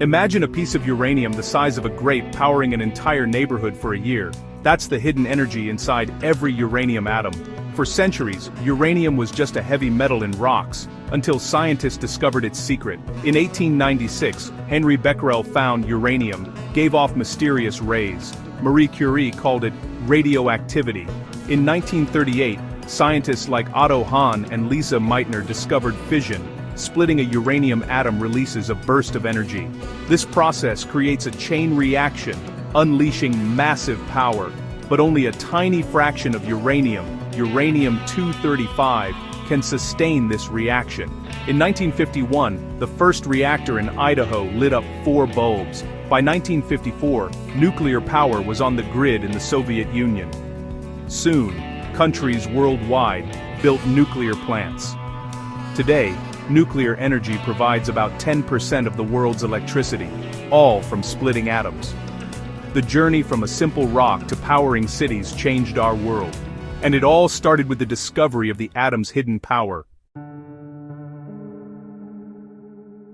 Imagine a piece of uranium the size of a grape powering an entire neighborhood for a year. That's the hidden energy inside every uranium atom. For centuries, uranium was just a heavy metal in rocks, until scientists discovered its secret. In 1896, Henry Becquerel found uranium, gave off mysterious rays. Marie Curie called it radioactivity. In 1938, scientists like Otto Hahn and Lisa Meitner discovered fission. Splitting a uranium atom releases a burst of energy. This process creates a chain reaction, unleashing massive power. But only a tiny fraction of uranium, uranium-235, can sustain this reaction. In 1951, the first reactor in Idaho lit up 4 bulbs. By 1954, nuclear power was on the grid in the Soviet Union. Soon, countries worldwide built nuclear plants. Today, nuclear energy provides about 10% of the world's electricity, all from splitting atoms. The journey from a simple rock to powering cities changed our world. And it all started with the discovery of the atom's hidden power.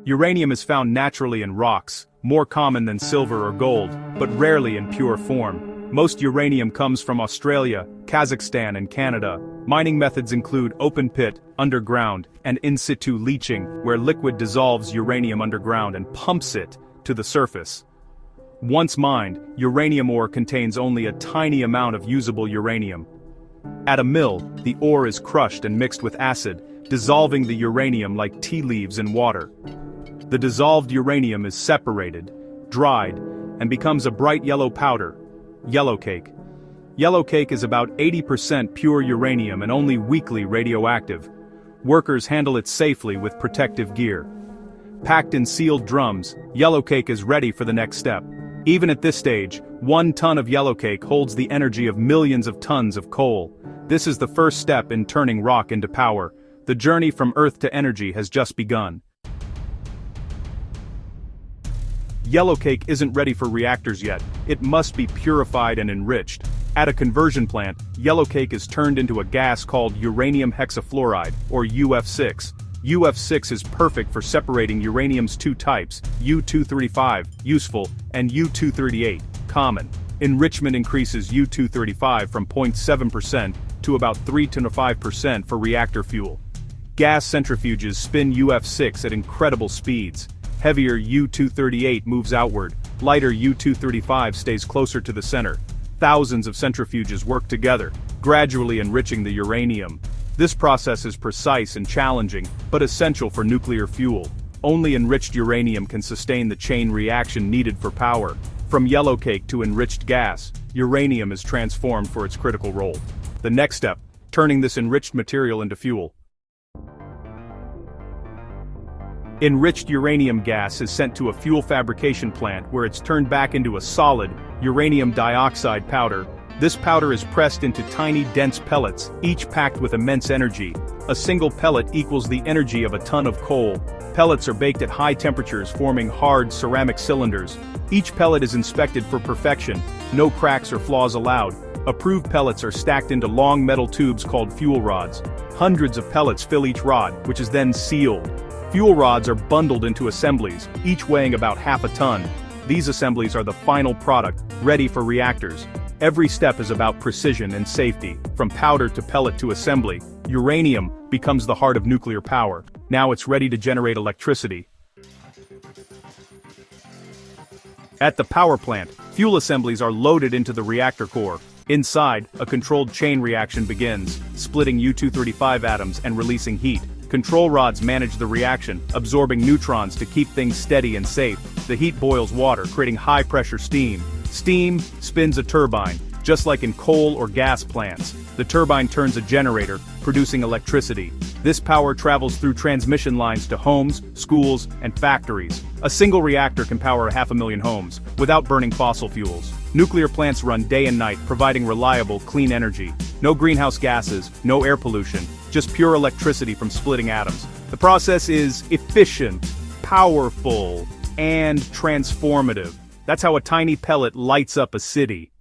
Uranium is found naturally in rocks, more common than silver or gold, but rarely in pure form. Most uranium comes from Australia, Kazakhstan, and Canada. Mining methods include open pit, underground, and in situ leaching, where liquid dissolves uranium underground and pumps it to the surface. Once mined, uranium ore contains only a tiny amount of usable uranium. At a mill, the ore is crushed and mixed with acid, dissolving the uranium like tea leaves in water. The dissolved uranium is separated, dried, and becomes a bright yellow powder, yellowcake. Yellowcake is about 80% pure uranium and only weakly radioactive. Workers handle it safely with protective gear. Packed in sealed drums, yellowcake is ready for the next step. Even at this stage, 1 ton of yellowcake holds the energy of millions of tons of coal. This is the first step in turning rock into power. The journey from Earth to energy has just begun. Yellowcake isn't ready for reactors yet. It must be purified and enriched. At a conversion plant, yellowcake is turned into a gas called uranium hexafluoride, or UF6. UF6 is perfect for separating uranium's 2 types, U-235, useful, and U-238, common. Enrichment increases U-235 from 0.7% to about 3 to 5% for reactor fuel. Gas centrifuges spin UF6 at incredible speeds. Heavier U-238 moves outward, lighter U-235 stays closer to the center. Thousands of centrifuges work together, gradually enriching the uranium. This process is precise and challenging, but essential for nuclear fuel. Only enriched uranium can sustain the chain reaction needed for power. From yellowcake to enriched gas, uranium is transformed for its critical role. The next step, turning this enriched material into fuel. Enriched uranium gas is sent to a fuel fabrication plant where it's turned back into a solid, uranium dioxide powder. This powder is pressed into tiny dense pellets, each packed with immense energy. A single pellet equals the energy of a ton of coal. Pellets are baked at high temperatures, forming hard ceramic cylinders. Each pellet is inspected for perfection, no cracks or flaws allowed. Approved pellets are stacked into long metal tubes called fuel rods. Hundreds of pellets fill each rod, which is then sealed. Fuel rods are bundled into assemblies, each weighing about half a ton. These assemblies are the final product, ready for reactors. Every step is about precision and safety. From powder to pellet to assembly, uranium becomes the heart of nuclear power. Now it's ready to generate electricity. At the power plant, fuel assemblies are loaded into the reactor core. Inside, a controlled chain reaction begins, splitting U-235 atoms and releasing heat. Control rods manage the reaction, absorbing neutrons to keep things steady and safe. The heat boils water, creating high-pressure steam. Steam spins a turbine, just like in coal or gas plants. The turbine turns a generator, producing electricity. This power travels through transmission lines to homes, schools, and factories. A single reactor can power 500,000 homes, without burning fossil fuels. Nuclear plants run day and night, providing reliable, clean energy. No greenhouse gases, no air pollution, just pure electricity from splitting atoms. The process is efficient, powerful, and transformative. That's how a tiny pellet lights up a city.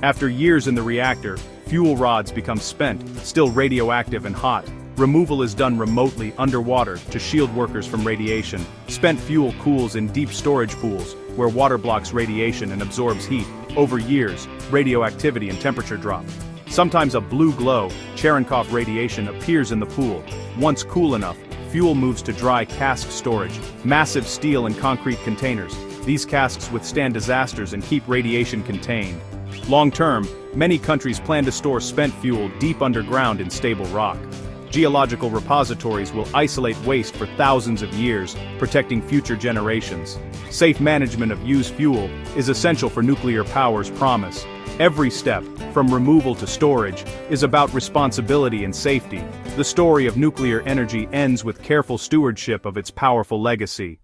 After years in the reactor, fuel rods become spent, still radioactive and hot. Removal is done remotely underwater to shield workers from radiation. Spent fuel cools in deep storage pools, where water blocks radiation and absorbs heat. Over years, radioactivity and temperature drop. Sometimes a blue glow, Cherenkov radiation appears in the pool. Once cool enough, fuel moves to dry cask storage, massive steel and concrete containers. These casks withstand disasters and keep radiation contained. Long-term, many countries plan to store spent fuel deep underground in stable rock. Geological repositories will isolate waste for thousands of years, protecting future generations. Safe management of used fuel is essential for nuclear power's promise. Every step, from removal to storage, is about responsibility and safety. The story of nuclear energy ends with careful stewardship of its powerful legacy.